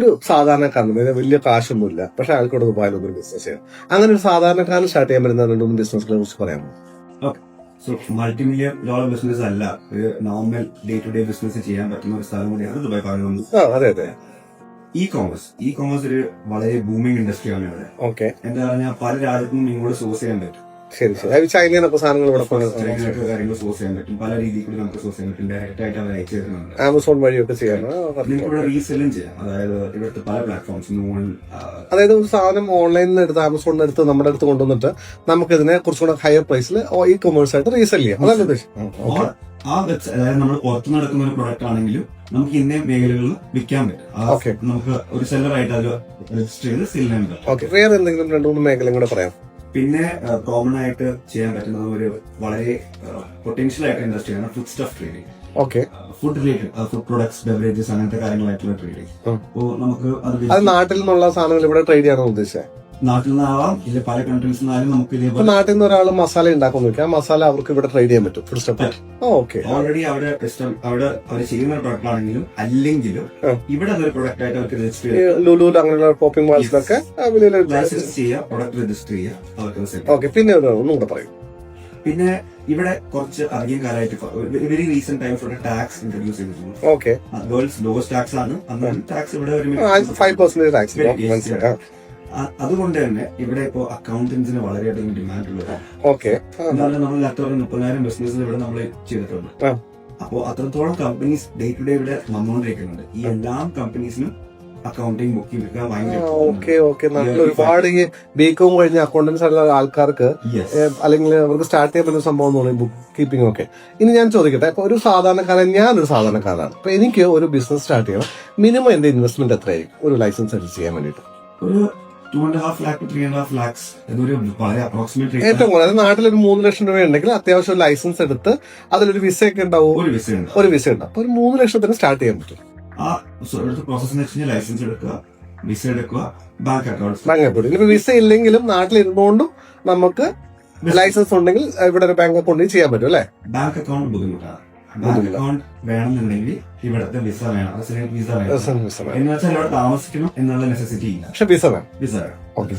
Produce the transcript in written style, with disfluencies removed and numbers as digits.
ഒരു സാധാരണക്കാരന് വലിയ കാശൊന്നുമില്ല, പക്ഷെ അയാൾക്കൂടെ ദുബായിലൊന്നും ഒരു ബിസിനസ് ചെയ്യാം. അങ്ങനെ ഒരു സാധാരണക്കാരൻ സ്റ്റാർട്ട് ചെയ്യാൻ പറ്റുന്ന 2-3 ബിസിനസ്സുകളെ കുറിച്ച് പറയാമോ? സോ മൾട്ടിമില്യൺ ഡോളർ ബിസിനസ് അല്ല, ഒരു normal day to day business ചെയ്യാൻ പറ്റുന്ന ഒരു സ്ഥലം കൂടിയാണ് ദുബായ് പറയുന്നത്. അതെ അതെ. ഇ കോമേഴ്സ് ഒരു വളരെ ബൂമിംഗ് ഇൻഡസ്ട്രിയാണ് ഇവിടെ. ഓക്കെ. എന്താ പറഞ്ഞാൽ പല രാജ്യത്തും ഇങ്ങോട്ട് സോഴ്സ് ചെയ്യാൻ പറ്റും. ശരി ശരി. ചൈനയിലൊക്കെ സാധനങ്ങൾ ഇവിടെ കാര്യങ്ങൾ സോഴ്സ് ചെയ്യാൻ പറ്റും. പല രീതിയിൽ കൂടി നമുക്ക് സോഴ്സ് ചെയ്യാൻ പറ്റും. ഡയറക്റ്റ് ആയിട്ട് അവർ അയച്ചു തരുന്നുണ്ട്. ആമസോൺ വഴിയൊക്കെ ചെയ്യാൻ നിങ്ങൾക്ക് ഇവിടെ റീസെല്ലും ചെയ്യാം. അതായത് ഇവിടുത്തെ പല പ്ലാറ്റ്ഫോംസ്, അതായത് ഒരു സാധനം ഓൺലൈനിൽ നിന്ന് എടുത്ത് ആമസോണിൽ നിന്ന് എടുത്ത് നമ്മുടെ അടുത്ത് കൊണ്ടുവന്നിട്ട് നമുക്ക് ഇതിനെ കുറച്ചുകൂടെ ഹയർ പ്രൈസിൽ ഇ കൊമേഴ്സ് ആയിട്ട് റീസെൽ ചെയ്യാം. അതല്ല ഉദ്ദേശം. അതായത് നമ്മൾ പുറത്തു നടക്കുന്ന ഒരു പ്രൊഡക്റ്റ് ആണെങ്കിലും നമുക്ക് ഇന്ന മേഖലകളിൽ വിൽക്കാൻ പറ്റും. നമുക്ക് ഒരു സെല്ലറായിട്ട് അത് രജിസ്റ്റർ ചെയ്ത് സെൽ ചെയ്യാൻ പറ്റും. ഓക്കെ. വേറെ എന്തെങ്കിലും 2-3 മേഖലയും കൂടെ പറയാം. പിന്നെ കോമൺ ആയിട്ട് ചെയ്യാൻ പറ്റുന്നത് ഒരു വളരെ പൊട്ടൻഷ്യൽ ആയിട്ട് ഇൻഡസ്ട്രിയാണ് food stuff trading. Okay. Food related, food products, beverages, അങ്ങനത്തെ കാര്യങ്ങളായിട്ടുള്ള ട്രേഡിംഗ്. അപ്പോൾ നമുക്ക് അത് നാട്ടിൽ നിന്നുള്ള സാധനങ്ങൾ ഇവിടെ ട്രേഡ് ചെയ്യാനാണ് ഉദ്ദേശിച്ചത്. നാട്ടിൽ നിന്നാവാം, ഇല്ല പല കൺട്രീസിൽ നിന്നാലും നമുക്ക് ഇതേപോലെ നാട്ടിൽ നിന്ന് ഒരാൾ മസാല ഉണ്ടാക്കാൻ നോക്കിയാൽ മസാല അവർക്ക് ഇവിടെ ട്രേഡ് ചെയ്യാൻ പറ്റും. Food stuff. ഓക്കെ. ഓൾറെഡി അവിടെ അവർ ചെയ്യുന്ന പ്രൊഡക്റ്റ് ആണെങ്കിലും അല്ലെങ്കിലും ഇവിടെ അതൊരു പ്രൊഡക്റ്റ് ആയിട്ട് അവർക്ക് രജിസ്റ്റർ ചെയ്യാം. ലുലുൽ അങ്ങനെയുള്ള ഷോപ്പിംഗ് മാൾസിലൊക്കെ ലൈസൻസ് ചെയ്യാം, പ്രൊഡക്റ്റ് രജിസ്റ്റർ ചെയ്യാം, അവർക്ക്. ഓക്കെ. പിന്നെ ഒന്നും കൂടെ പറയും. പിന്നെ ഇവിടെ കുറച്ച് അധികം കാലമായിട്ട് വെരി റീസെന്റ് ടൈംസ് ഇവിടെ ടാക്സ് ഇൻട്രൊഡ്യൂസ് ചെയ്തിട്ടുണ്ട്. ഓക്കെ. വേൾഡ്സ് ലോവസ്റ്റ് ടാക്സ് ആണ്. അന്ന് ടാക്സ് ഇവിടെ ഒരു 5% ടാക്സ്. അതുകൊണ്ട് തന്നെ ഇവിടെ ഇപ്പോ അക്കൗണ്ടൻസിന് വളരെയധികം ഡിമാൻഡ് ഉള്ളതാണ്. ഓക്കെ. എന്നാലും നമ്മൾ 30,000 ബിസിനസ് ഇവിടെ നമ്മൾ ചെയ്തിട്ടുണ്ട്. അപ്പോ അത്രത്തോളം കമ്പനീസ് ഡേ ടു ഡേ ഇവിടെ വന്നുകൊണ്ടിരിക്കുന്നുണ്ട്. ഈ എല്ലാ കമ്പനീസിനും അക്കൗണ്ടിങ്, ബുക്കിംഗ് ഒക്കെ ഭയങ്കര ഒരുപാട് ഈ ബികോം കഴിഞ്ഞ അക്കൗണ്ടൻസ് ഉള്ള ആൾക്കാർക്ക് അല്ലെങ്കിൽ അവർക്ക് സ്റ്റാർട്ട് ചെയ്യാൻ പറ്റുന്ന സംഭവം എന്ന് പറയുന്നത് ബുക്ക് കീപ്പിംഗ് ഒക്കെ. ഇനി ഞാൻ ചോദിക്കട്ടെ, ഇപ്പൊ ഒരു സാധാരണക്കാരൻ, ഞാനൊരു സാധാരണക്കാരനാണ്, അപ്പൊ എനിക്ക് ഒരു ബിസിനസ് സ്റ്റാർട്ട് ചെയ്യണം, മിനിമം എന്റെ ഇൻവെസ്റ്റ്മെന്റ് എത്രയായിരിക്കും ഒരു ലൈസൻസ് എടുത്ത് ചെയ്യാൻ വേണ്ടിയിട്ട്? ഒരു 2.5 lakh to 3.5 lakhs എന്നൊരു വളരെ അപ്രോക്സിമേറ്റ്. ഏറ്റവും കൂടുതൽ നാട്ടിലൊരു 3 ലക്ഷം രൂപ ഉണ്ടെങ്കിൽ അത്യാവശ്യം ലൈസൻസ് എടുത്ത് അതിലൊരു വിസ ഒക്കെ ഉണ്ടാവും. ഒരു വിസ ഉണ്ട്. അപ്പൊ ഒരു 3 ലക്ഷത്തിന് സ്റ്റാർട്ട് ചെയ്യാൻ പറ്റും. ആ പ്രോസസ് ലൈസൻസ് എടുക്കുക, വിസ എടുക്കുക, ബാങ്ക് അക്കൗണ്ട്. ഇനിയിപ്പോ വിസ ഇല്ലെങ്കിലും നാട്ടിലിരുന്നുകൊണ്ടും നമുക്ക് ലൈസൻസ് ഉണ്ടെങ്കിൽ ഇവിടെ ഒരു ബാങ്ക് അക്കൗണ്ടിൽ ചെയ്യാൻ പറ്റും അല്ലെ? ബാങ്ക് അക്കൗണ്ട് ബുദ്ധിമുട്ടാണ്. ബാങ്ക് അക്കൗണ്ട് വേണമെന്നുണ്ടെങ്കിൽ ഇവിടുത്തെ വിസ വേണം, റെസിഡന്റ് വിസ വേണം. എന്ന് വെച്ചാൽ ഇവിടെ താമസിക്കണം എന്നുള്ള നെസസിറ്റി ഇല്ല, പക്ഷെ വിസ വേണം. വിസ വേണം. ഓക്കെ.